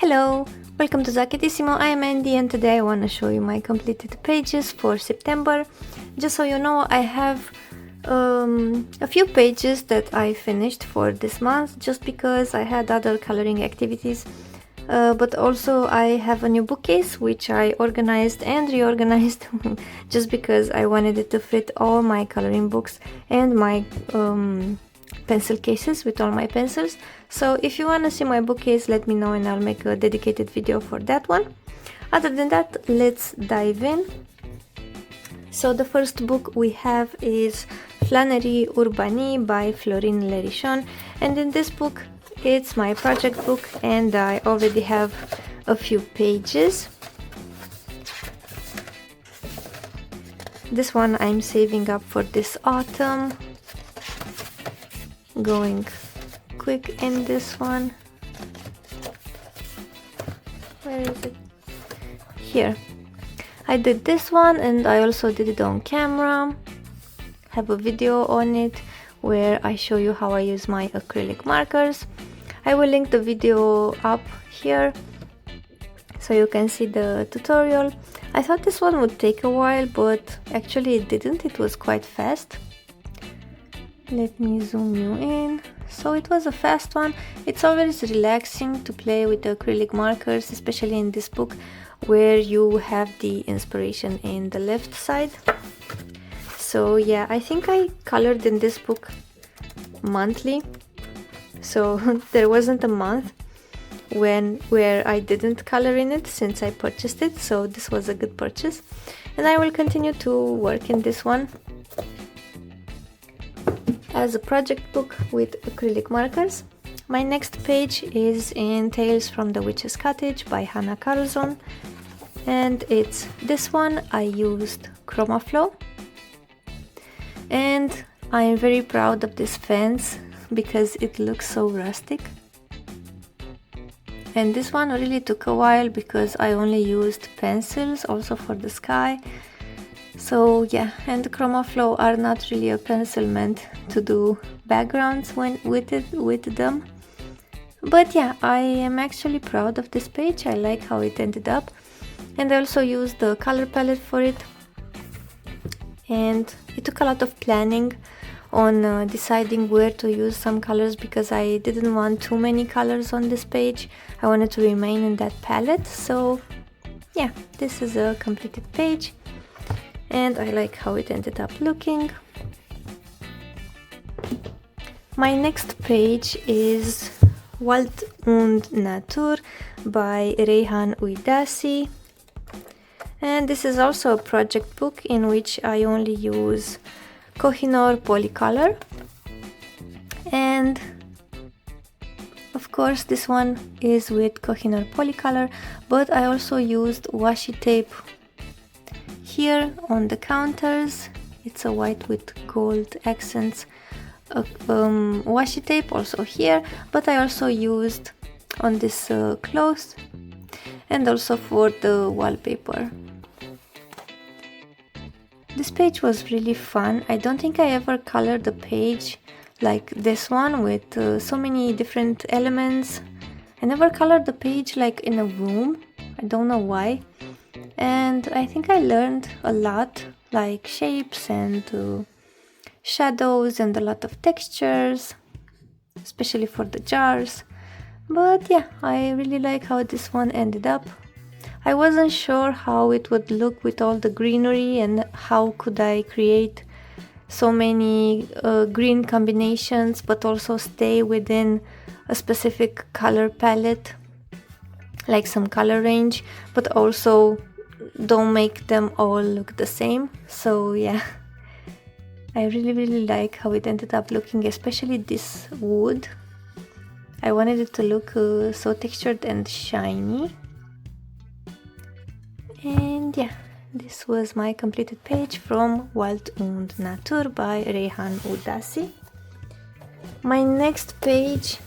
Hello, welcome to Zaketissimo. I am Andy and today I want to show you my completed pages for September. Just so you know, I have a few pages that I finished for this month just because I had other coloring activities. But also I have a new bookcase which I organized and reorganized just because I wanted it to fit all my coloring books and my pencil cases with all my pencils. So if you want to see my bookcase, let me know and I'll make a dedicated video for that one. Other than that, let's dive in. So the first book we have is Flannery Urbani by Florin Lerichon, and in this book it's my project book and I already have a few pages. This one I'm saving up for this autumn. Going quick in this one. Where is it? Here. I did this one and I also did it on camera. Have a video on it where I show you how I use my acrylic markers. I will link the video up here so you can see the tutorial. I thought this one would take a while, but actually it didn't. It was quite fast. Let me zoom you in. So it was a fast one. It's always relaxing to play with the acrylic markers, especially in this book where you have the inspiration in the left side. So yeah, I think I colored in this book monthly. So there wasn't a month where I didn't color in it since I purchased it. So this was a good purchase. And I will continue to work in this one as a project book with acrylic markers. My next page is in Tales from the Witch's Cottage by Hanna Karlzon, and it's this one. I used ChromaFlow and I'm very proud of this fence because it looks so rustic. And this one really took a while because I only used pencils also for the sky. So yeah, and the ChromaFlow are not really a pencil meant to do backgrounds with them. But yeah, I am actually proud of this page. I like how it ended up. And I also used the color palette for it. And it took a lot of planning on deciding where to use some colors because I didn't want too many colors on this page. I wanted to remain in that palette. So yeah, this is a completed page. And I like how it ended up looking. My next page is Wald und Natur by Reyhan Uydaci. And this is also a project book in which I only use Kohinoor Polycolor. And of course this one is with Kohinoor Polycolor, but I also used washi tape here on the counters. It's a white with gold accents washi tape also here, but I also used on this cloth and also for the wallpaper. This page was really fun. I don't think I ever colored a page like this one with so many different elements. I never colored the page like in a room. I don't know why. And I think I learned a lot, like shapes and shadows and a lot of textures, especially for the jars. But yeah, I really like how this one ended up. I wasn't sure how it would look with all the greenery and how could I create so many green combinations but also stay within a specific color palette, like some color range, but also don't make them all look the same. So yeah, I really like how it ended up looking, especially this wood. I wanted it to look so textured and shiny. And yeah, this was my completed page from Wald und Natur by Reyhan Uydaci. My next page,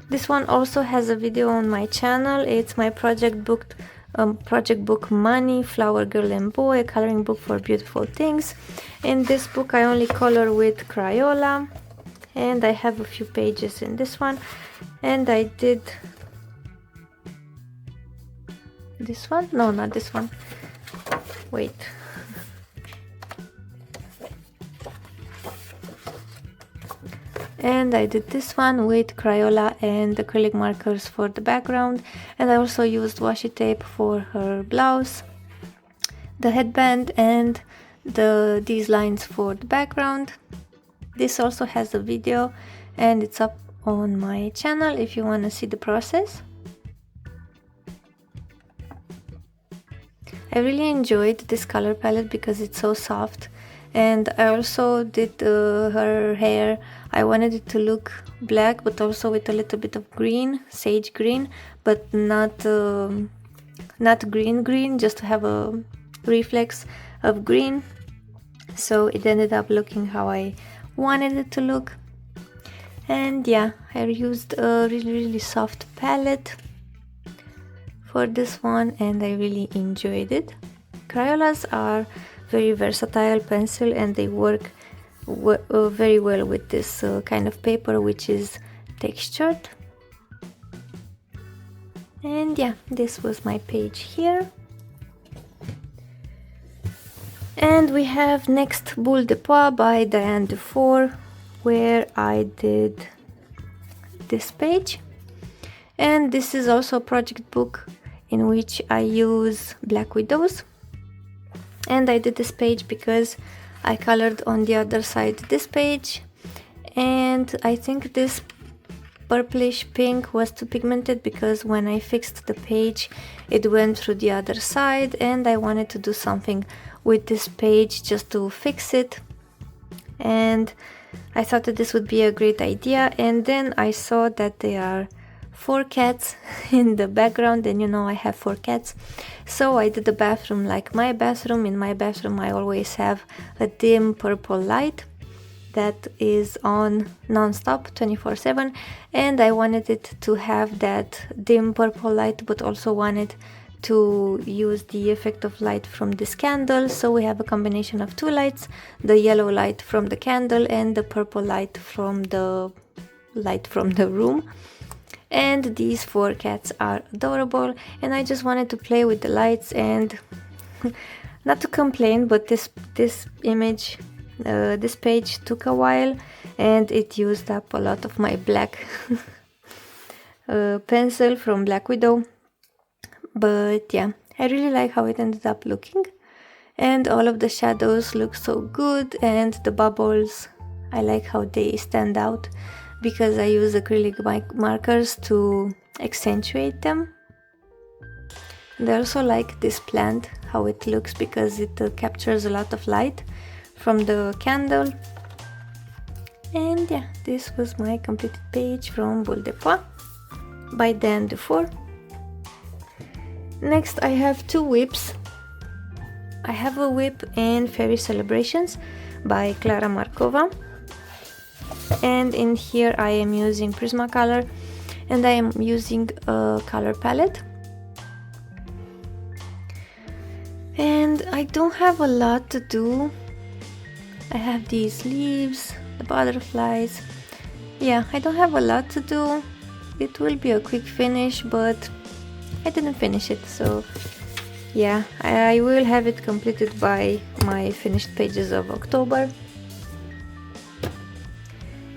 this one also has a video on my channel. It's my project book Money, Flower Girl and Boy, a coloring book for beautiful things. In this book I only color with Crayola and I have a few pages in this one, and I did this one, no, not this one, wait, and I did this one with Crayola and acrylic markers for the background, and I also used washi tape for her blouse, the headband, and these lines for the background. This also has a video and it's up on my channel if you want to see the process. I really enjoyed this color palette because it's so soft, and I also did her hair. I wanted it to look black but also with a little bit of green, sage green, but not green, just to have a reflex of green. So it ended up looking how I wanted it to look. And yeah, I used a really soft palette for this one and I really enjoyed it. Crayolas are very versatile pencil and they work very well with this kind of paper, which is textured. And yeah, this was my page here. And we have next Boule de Pois by Diane Dufour, where I did this page. And this is also a project book in which I use black widows. And I did this page because I colored on the other side this page, and I think this purplish pink was too pigmented because when I fixed the page it went through the other side, and I wanted to do something with this page just to fix it, and I thought that this would be a great idea. And then I saw that there are 4 cats in the background, and you know I have 4 cats, so I did the bathroom like my bathroom. In my bathroom I always have a dim purple light that is on non-stop 24/7, and I wanted it to have that dim purple light but also wanted to use the effect of light from this candle. So we have a combination of 2 lights, the yellow light from the candle and the purple light from the room. And these 4 cats are adorable, and I just wanted to play with the lights and not to complain, but this image, this page took a while and it used up a lot of my black pencil from Black Widow. But yeah, I really like how it ended up looking, and all of the shadows look so good, and the bubbles, I like how they stand out because I use acrylic markers to accentuate them. And I also like this plant, how it looks, because it captures a lot of light from the candle. And yeah, this was my completed page from Boule de Pois by Diane Dufour. Next I have 2 whips. I have a whip in Fairy Celebrations by Clara Markova, and in here I am using Prismacolor and I am using a color palette. And I don't have a lot to do. I have these leaves, the butterflies. Yeah, I don't have a lot to do. It will be a quick finish, but I didn't finish it, so yeah, I will have it completed by my finished pages of October.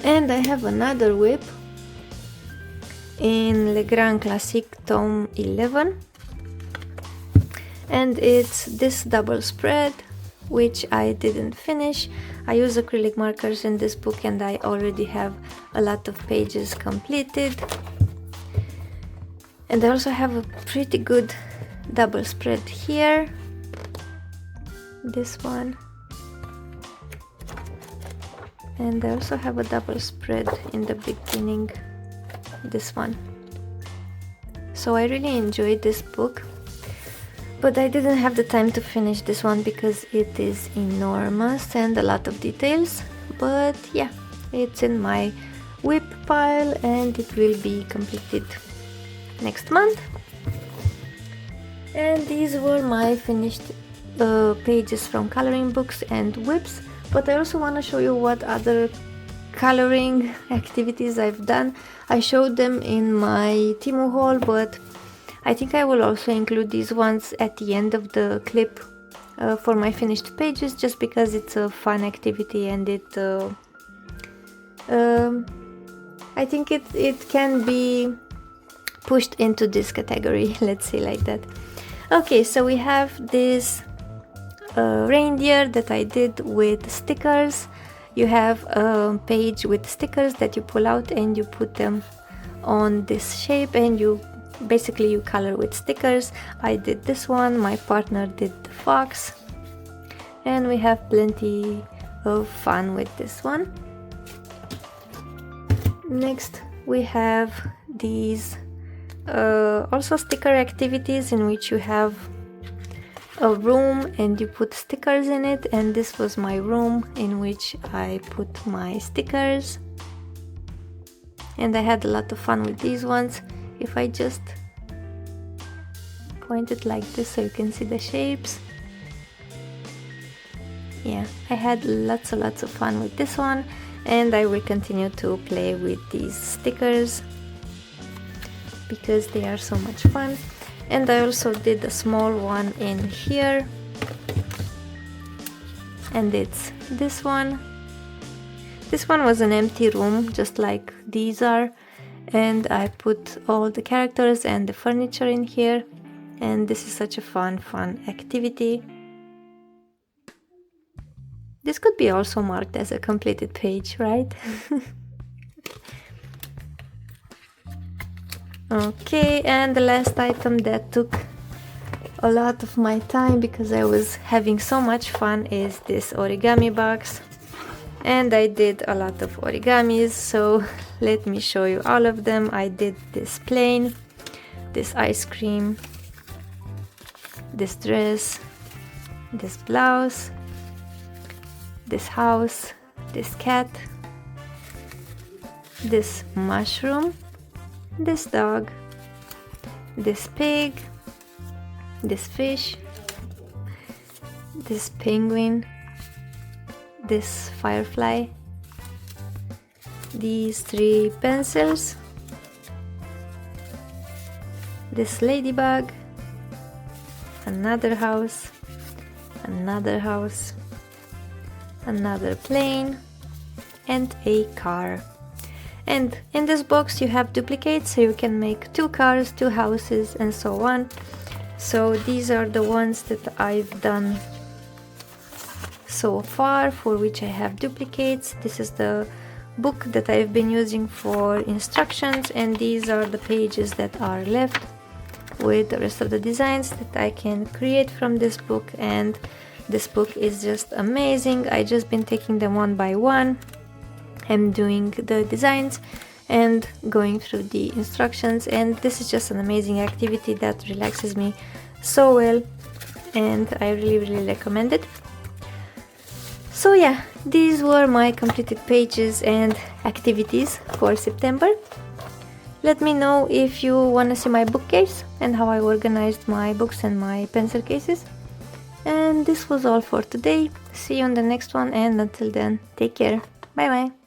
And I have another whip in Le Grand Classique Tome 11, and it's this double spread, which I didn't finish. I use acrylic markers in this book and I already have a lot of pages completed. And I also have a pretty good double spread here, this one, and I also have a double spread in the beginning, this one. So I really enjoyed this book, but I didn't have the time to finish this one because it is enormous and a lot of details. But yeah, it's in my whip pile and it will be completed next month. And these were my finished pages from coloring books and whips, but I also want to show you what other coloring activities I've done. I showed them in my Temu haul, but I think I will also include these ones at the end of the clip for my finished pages, just because it's a fun activity and I think it can be pushed into this category, let's say like that. Okay, so we have this reindeer that I did with stickers. You have a page with stickers that you pull out and you put them on this shape, and you color with stickers. I did this one, my partner did the fox, and we have plenty of fun with this one. Next we have these also sticker activities in which you have a room and you put stickers in it, and this was my room in which I put my stickers, and I had a lot of fun with these ones. If I just point it like this so you can see the shapes. Yeah, I had lots of fun with this one, and I will continue to play with these stickers because they are so much fun. And I also did a small one in here, and it's this one. This one was an empty room, just like these are, and I put all the characters and the furniture in here, and this is such a fun activity. This could be also marked as a completed page, right? Okay, and the last item that took a lot of my time because I was having so much fun is this origami box. And I did a lot of origamis, so let me show you all of them. I did this plane, this ice cream, this dress, this blouse, this house, this cat, this mushroom, this dog, this pig, this fish, this penguin, this firefly, these 3 pencils, this ladybug, another house, another house, another plane, and a car. And in this box you have duplicates, so you can make 2 cars, 2 houses, and so on. So these are the ones that I've done so far for which I have duplicates. This is the book that I've been using for instructions, and these are the pages that are left with the rest of the designs that I can create from this book. And this book is just amazing. I just been taking them one by one and doing the designs and going through the instructions, and this is just an amazing activity that relaxes me so well, and I really recommend it. So yeah, these were my completed pages and activities for September. Let me know if you want to see my bookcase and how I organized my books and my pencil cases. And this was all for today. See you on the next one, and until then, take care. Bye bye.